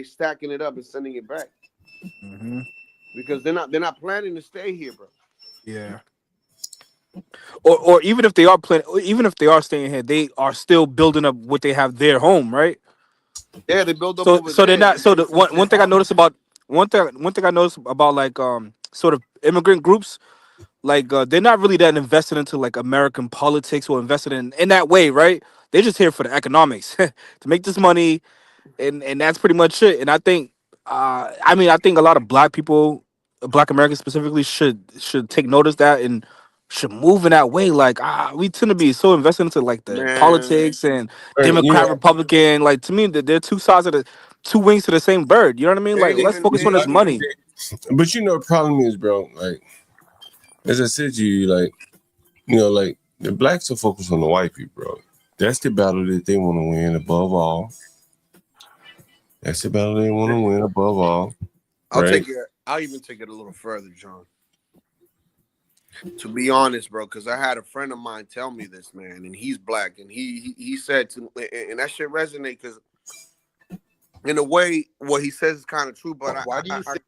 stacking it up and sending it back Hmm. because they're not planning to stay here, bro. Yeah. Or even if they are planning, even if they are staying here, they are still building up what they have their home, right? Yeah, they build up So over so they're there. not. They So make the some one shit. thing I noticed about one thing I noticed about like sort of immigrant groups, like they're not really that invested into like American politics or invested in that way, right? They're just here for the economics to make this money, and that's pretty much it. And I think, I mean, I think a lot of black people, black Americans specifically, should take notice that and should move in that way. Like, we tend to be so invested into like the Man, politics and Right, you Democrat, know, Republican. Like to me, they're two sides of the two wings to the same bird. You know what I mean? they Like, ain't let's even focus on this money. but you know, the problem is, bro. Like as I said to you, like like the blacks are focused on the white people, bro. That's the battle that they want to win above all. That's the battle they want to win above all, I'll right? take it. I'll even take it a little further, John. To be honest, bro, because I had a friend of mine tell me this, man, and he's black, and he said to me, and that shit resonate because in a way, what he says is kind of true, but Why do you think?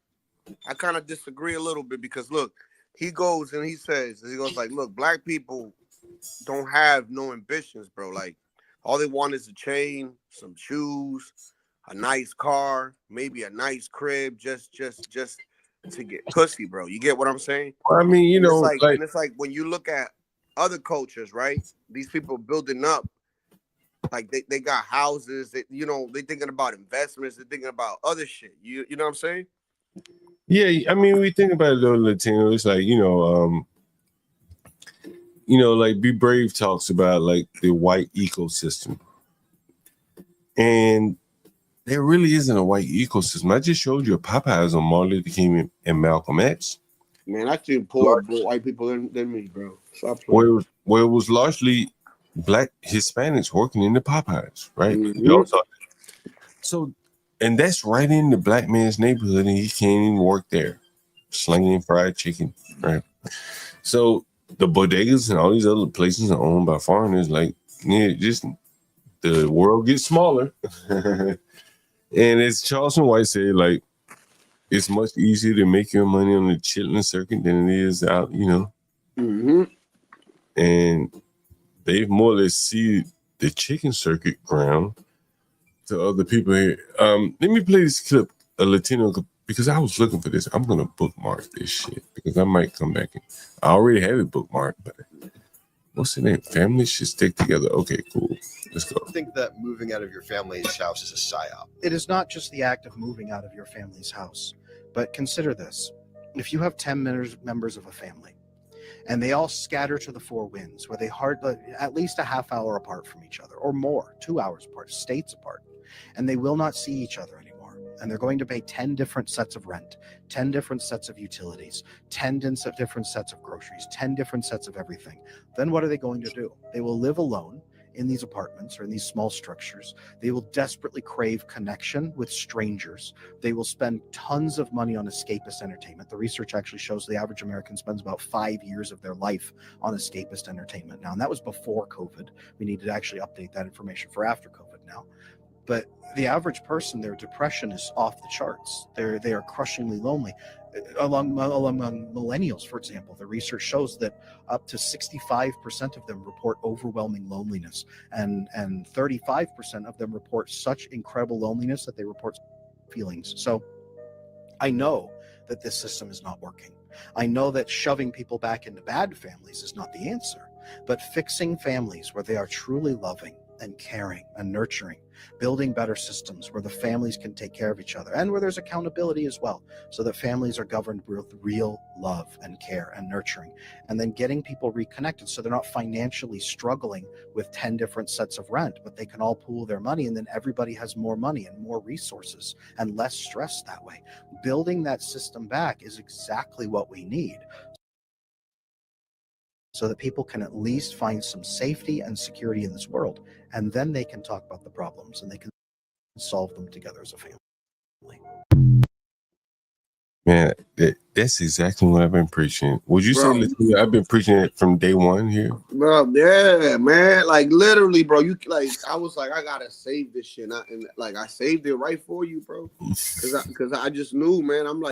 I kind of disagree a little bit because look, he goes and he goes like, look, black people don't have no ambitions, bro. Like all they want is a chain, some shoes, a nice car, maybe a nice crib, just to get pussy, bro. You get what I'm saying? I mean, And it's like when you look at other cultures, right? These people building up, like they got houses, they thinking about investments, they're thinking about other shit. You know what I'm saying? yeah. I mean, we think about it though, Latino. It's like like Be Brave talks about like the white ecosystem, and there really isn't a white ecosystem. I just showed you a Popeyes on Martin Luther King and Malcolm X, Man, I see poor white people than me, bro. Stop where playing. it was largely black Hispanics working in the Popeyes, right? You Mm-hmm. also so, and that's right in the black man's neighborhood, and he can't even work there, slinging fried chicken, right? So the bodegas and all these other places are owned by foreigners. Like, yeah, just the world gets smaller, and as Charleston White said, like it's much easier to make your money on the chitlin circuit than it is out, Mm-hmm. and they more or less see the chicken circuit ground to other people here. Let me play this clip, a Latino, because I was looking for this. I'm gonna bookmark this shit because I might come back and I already have it bookmarked, but what's the name? Family should stick together. Okay, cool. Let's go. Think that moving out of your family's house is a psyop? It is not just the act of moving out of your family's house, but consider this. If you have 10 members of a family, and they all scatter to the four winds, where they hardly at least a half hour apart from each other, or more, 2 hours apart, states apart, and they will not see each other anymore. And they're going to pay 10 different sets of rent, 10 different sets of utilities, 10 different sets of groceries, 10 different sets of everything. Then what are they going to do? They will live alone in these apartments or in these small structures. They will desperately crave connection with strangers. They will spend tons of money on escapist entertainment. The research actually shows the average American spends about 5 years of their life on escapist entertainment now. And that was before COVID. We need to actually update that information for after COVID now. But the average person, their depression is off the charts. They are crushingly lonely. Among millennials, for example, the research shows that up to 65% of them report overwhelming loneliness, and 35% of them report such incredible loneliness that they report feelings. So I know that this system is not working. I know that shoving people back into bad families is not the answer, but fixing families where they are truly loving and caring and nurturing, building better systems where the families can take care of each other and where there's accountability as well, so that families are governed with real love and care and nurturing, and then getting people reconnected so they're not financially struggling with 10 different sets of rent, but they can all pool their money, and then everybody has more money and more resources and less stress that way. Building that system back is exactly what we need, so that people can at least find some safety and security in this world, and then they can talk about the problems and they can solve them together as a family. Man, that's exactly what I've been preaching. Would you say Bro. Latino, I've been preaching it from day one here? Bro, yeah, man. Like literally, bro. You like, I was like, I gotta save this shit, and like I saved it right for you, bro. Cause I just knew, man. I'm like.